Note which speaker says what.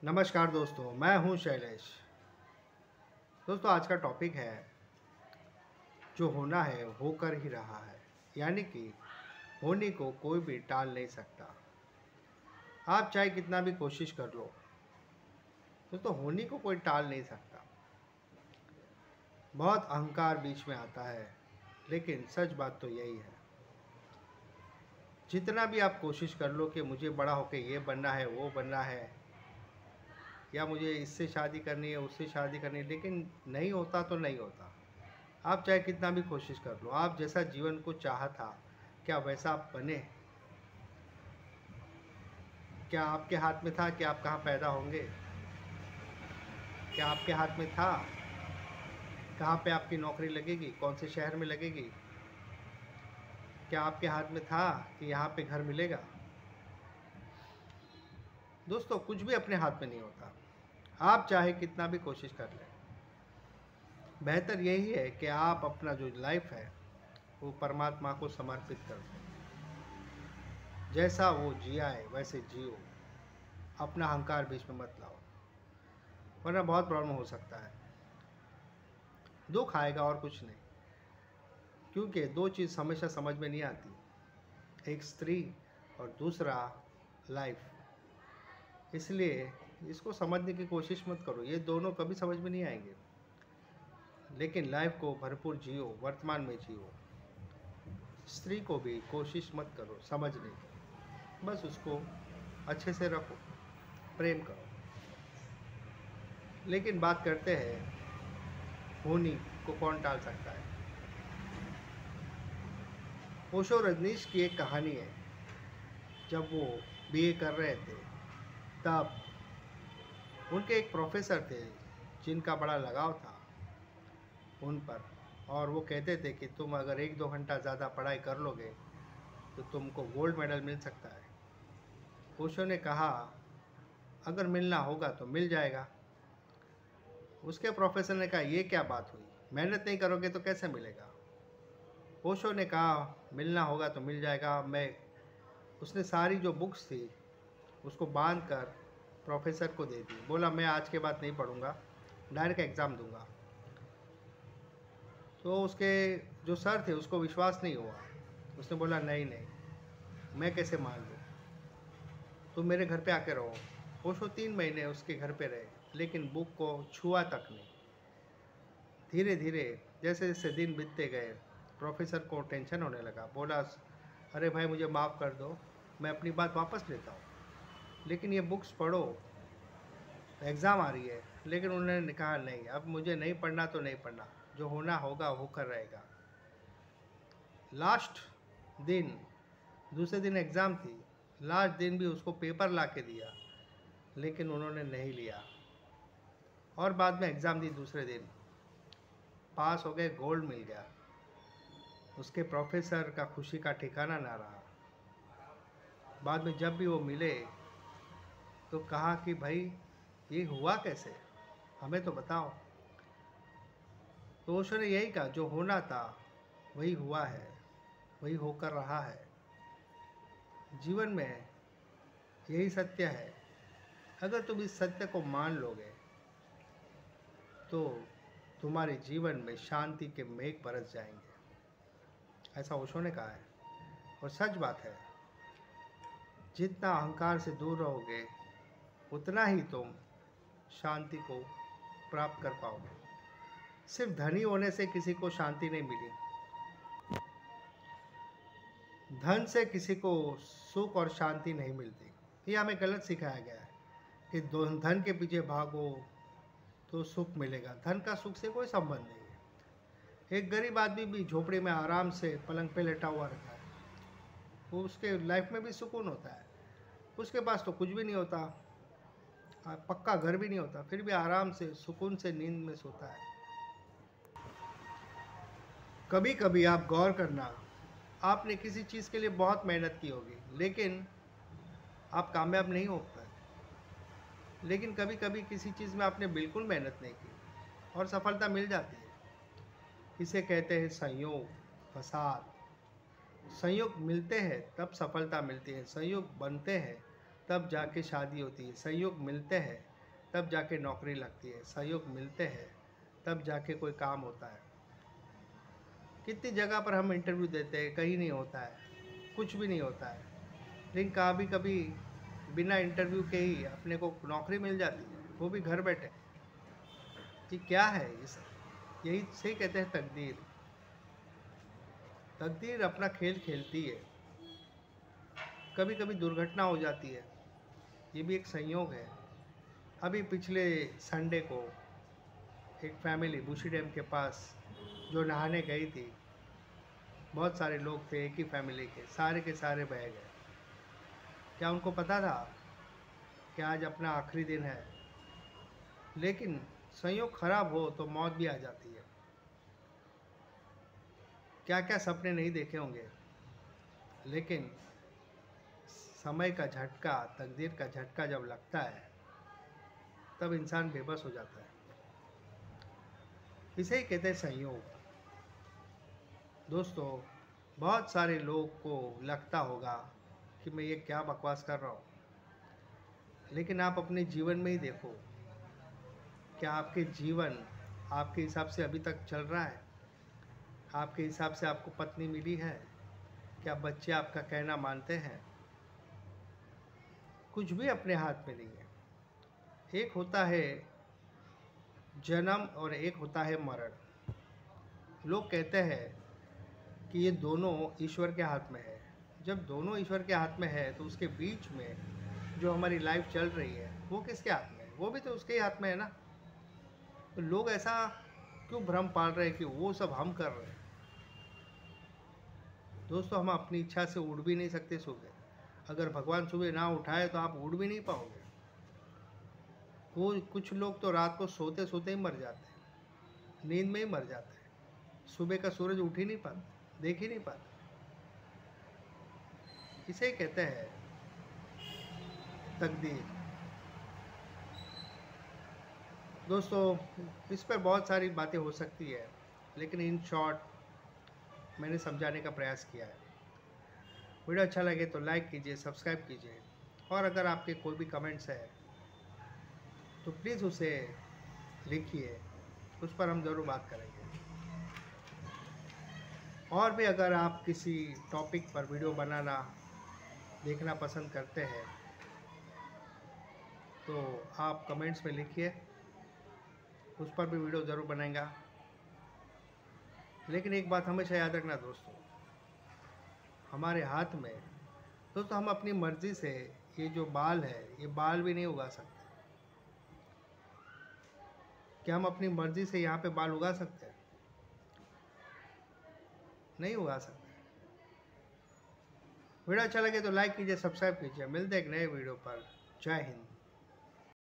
Speaker 1: नमस्कार दोस्तों, मैं हूं शैलेश। दोस्तों, आज का टॉपिक है जो होना है होकर ही रहा है, यानी कि होने को कोई भी टाल नहीं सकता। आप चाहे कितना भी कोशिश कर लो, दोस्तों होने को कोई टाल नहीं सकता। बहुत अहंकार बीच में आता है, लेकिन सच बात तो यही है। जितना भी आप कोशिश कर लो कि मुझे बड़ा होकर ये बनना है, वो बनना है, या मुझे इससे शादी करनी है, उससे शादी करनी है, लेकिन नहीं होता तो नहीं होता। आप चाहे कितना भी कोशिश कर लो, आप जैसा जीवन को चाहा था, क्या वैसा आप बने? क्या आपके हाथ में था कि आप कहाँ पैदा होंगे? क्या आपके हाथ में था कहाँ पे आपकी नौकरी लगेगी, कौन से शहर में लगेगी? क्या आपके हाथ में था कि यहाँ पे घर मिलेगा? दोस्तों, कुछ भी अपने हाथ में नहीं होता। आप चाहे कितना भी कोशिश कर लें, बेहतर यही है कि आप अपना जो लाइफ है वो परमात्मा को समर्पित कर दें। जैसा वो जिया है वैसे जियो, अपना अहंकार बीच में मत लाओ, वरना बहुत प्रॉब्लम हो सकता है। दुख आएगा और कुछ नहीं, क्योंकि दो चीज़ हमेशा समझ में नहीं आती, एक स्त्री और दूसरा लाइफ। इसलिए इसको समझने की कोशिश मत करो, ये दोनों कभी समझ में नहीं आएंगे। लेकिन लाइफ को भरपूर जियो, वर्तमान में जियो। स्त्री को भी कोशिश मत करो समझने की, बस उसको अच्छे से रखो, प्रेम करो। लेकिन बात करते हैं होनी को कौन टाल सकता है। ओशो रजनीश की एक कहानी है। जब वो बीए कर रहे थे, तब उनके एक प्रोफेसर थे जिनका बड़ा लगाव था उन पर, और वो कहते थे कि तुम अगर 1-2 घंटा ज़्यादा पढ़ाई कर लोगे तो तुमको गोल्ड मेडल मिल सकता है। ओशो ने कहा, अगर मिलना होगा तो मिल जाएगा। उसके प्रोफेसर ने कहा, ये क्या बात हुई, मेहनत नहीं करोगे तो कैसे मिलेगा? ओशो ने कहा, मिलना होगा तो मिल जाएगा। उसने सारी जो बुक्स थी उसको बांध कर प्रोफेसर को दे दी। बोला, मैं आज के बाद नहीं पढ़ूंगा, डायरेक्ट एग्ज़ाम दूंगा। तो उसके जो सर थे उसको विश्वास नहीं हुआ। उसने बोला, नहीं नहीं, मैं कैसे मान लूँ, तुम मेरे घर पे आके रहो। ओशो 3 महीने उसके घर पे रहे, लेकिन बुक को छुआ तक नहीं। धीरे धीरे जैसे जैसे दिन बीतते गए, प्रोफेसर को टेंशन होने लगा। बोला, अरे भाई मुझे माफ़ कर दो, मैं अपनी बात वापस लेता हूँ, लेकिन ये बुक्स पढ़ो, एग्ज़ाम आ रही है। लेकिन उन्होंने कहा, नहीं, अब मुझे नहीं पढ़ना तो नहीं पढ़ना, जो होना होगा होकर रहेगा। लास्ट दिन, दूसरे दिन एग्ज़ाम थी, लास्ट दिन भी उसको पेपर ला के दिया, लेकिन उन्होंने नहीं लिया। और बाद में एग्ज़ाम दी, दूसरे दिन पास हो गए, गोल्ड मिल गया। उसके प्रोफेसर का खुशी का ठिकाना ना रहा। बाद में जब भी वो मिले तो कहा कि भाई ये हुआ कैसे, हमें तो बताओ। तो ओशो ने यही कहा, जो होना था वही हुआ है, वही होकर रहा है। जीवन में यही सत्य है। अगर तुम इस सत्य को मान लोगे तो तुम्हारे जीवन में शांति के मेघ बरस जाएंगे, ऐसा ओशो ने कहा है। और सच बात है, जितना अहंकार से दूर रहोगे उतना ही तुम शांति को प्राप्त कर पाओगे। सिर्फ धनी होने से किसी को शांति नहीं मिली, धन से किसी को सुख और शांति नहीं मिलती। ये हमें गलत सिखाया गया है कि धन के पीछे भागो तो सुख मिलेगा। धन का सुख से कोई संबंध नहीं है। एक गरीब आदमी भी झोपड़ी में आराम से पलंग पे लेटा हुआ रहता है, वो उसके लाइफ में भी सुकून होता है। उसके पास तो कुछ भी नहीं होता, पक्का घर भी नहीं होता, फिर भी आराम से सुकून से नींद में सोता है। कभी कभी आप गौर करना, आपने किसी चीज़ के लिए बहुत मेहनत की होगी, लेकिन आप कामयाब नहीं हो पाए। लेकिन कभी कभी किसी चीज़ में आपने बिल्कुल मेहनत नहीं की और सफलता मिल जाती है। इसे कहते हैं संयोग, फसाद। संयोग मिलते हैं तब सफलता मिलती है, संयोग बनते हैं तब जाके शादी होती है, सहयोग मिलते हैं तब जाके नौकरी लगती है, सहयोग मिलते हैं तब जाके कोई काम होता है। कितनी जगह पर हम इंटरव्यू देते हैं, कहीं नहीं होता है, कुछ भी नहीं होता है, लेकिन कभी कभी बिना इंटरव्यू के ही अपने को नौकरी मिल जाती है, वो भी घर बैठे। ये क्या है इस यही सही कहते हैं तकदीर। तकदीर अपना खेल खेलती है, कभी कभी दुर्घटना हो जाती है, ये भी एक संयोग है। अभी पिछले संडे को एक फैमिली बुशी डैम के पास जो नहाने गई थी, बहुत सारे लोग थे एक ही फैमिली के सारे बह गए। क्या उनको पता था कि आज अपना आखिरी दिन है? लेकिन संयोग खराब हो तो मौत भी आ जाती है। क्या क्या सपने नहीं देखे होंगे, लेकिन समय का झटका, तकदीर का झटका जब लगता है तब इंसान बेबस हो जाता है। इसे ही कहते हैं संयोग। दोस्तों, बहुत सारे लोग को लगता होगा कि मैं ये क्या बकवास कर रहा हूँ, लेकिन आप अपने जीवन में ही देखो, क्या आपके जीवन आपके हिसाब से अभी तक चल रहा है? आपके हिसाब से आपको पत्नी मिली है? क्या बच्चे आपका कहना मानते हैं? कुछ भी अपने हाथ में नहीं है। एक होता है जन्म और एक होता है मरण। लोग कहते हैं कि ये दोनों ईश्वर के हाथ में है। जब दोनों ईश्वर के हाथ में है तो उसके बीच में जो हमारी लाइफ चल रही है वो किसके हाथ में है? वो भी तो उसके ही हाथ में है ना। तो लोग ऐसा क्यों भ्रम पाल रहे हैं कि वो सब हम कर रहे हैं? दोस्तों, हम अपनी इच्छा से उड़ भी नहीं सकते सुबह। अगर भगवान सुबह ना उठाए तो आप उड़ भी नहीं पाओगे। वो कुछ लोग तो रात को सोते सोते ही मर जाते हैं, नींद में ही मर जाते हैं, सुबह का सूरज उठ ही नहीं पाते, देख ही नहीं पाते। इसे कहते हैं तकदीर। दोस्तों, इस पर बहुत सारी बातें हो सकती है, लेकिन इन शॉर्ट मैंने समझाने का प्रयास किया है। वीडियो अच्छा लगे तो लाइक कीजिए, सब्सक्राइब कीजिए, और अगर आपके कोई भी कमेंट्स है तो प्लीज़ उसे लिखिए, उस पर हम ज़रूर बात करेंगे। और भी अगर आप किसी टॉपिक पर वीडियो बनाना देखना पसंद करते हैं तो आप कमेंट्स में लिखिए, उस पर भी वीडियो ज़रूर बनाएगा। लेकिन एक बात हमेशा याद रखना दोस्तों, हमारे हाथ में दोस्तों, हम अपनी मर्ज़ी से ये जो बाल है ये बाल भी नहीं उगा सकते। क्या हम अपनी मर्ज़ी से यहाँ पे बाल उगा सकते हैं? नहीं उगा सकते। वीडियो अच्छा लगे तो लाइक कीजिए, सब्सक्राइब कीजिए। मिलते हैं एक नए वीडियो पर। जय हिंद।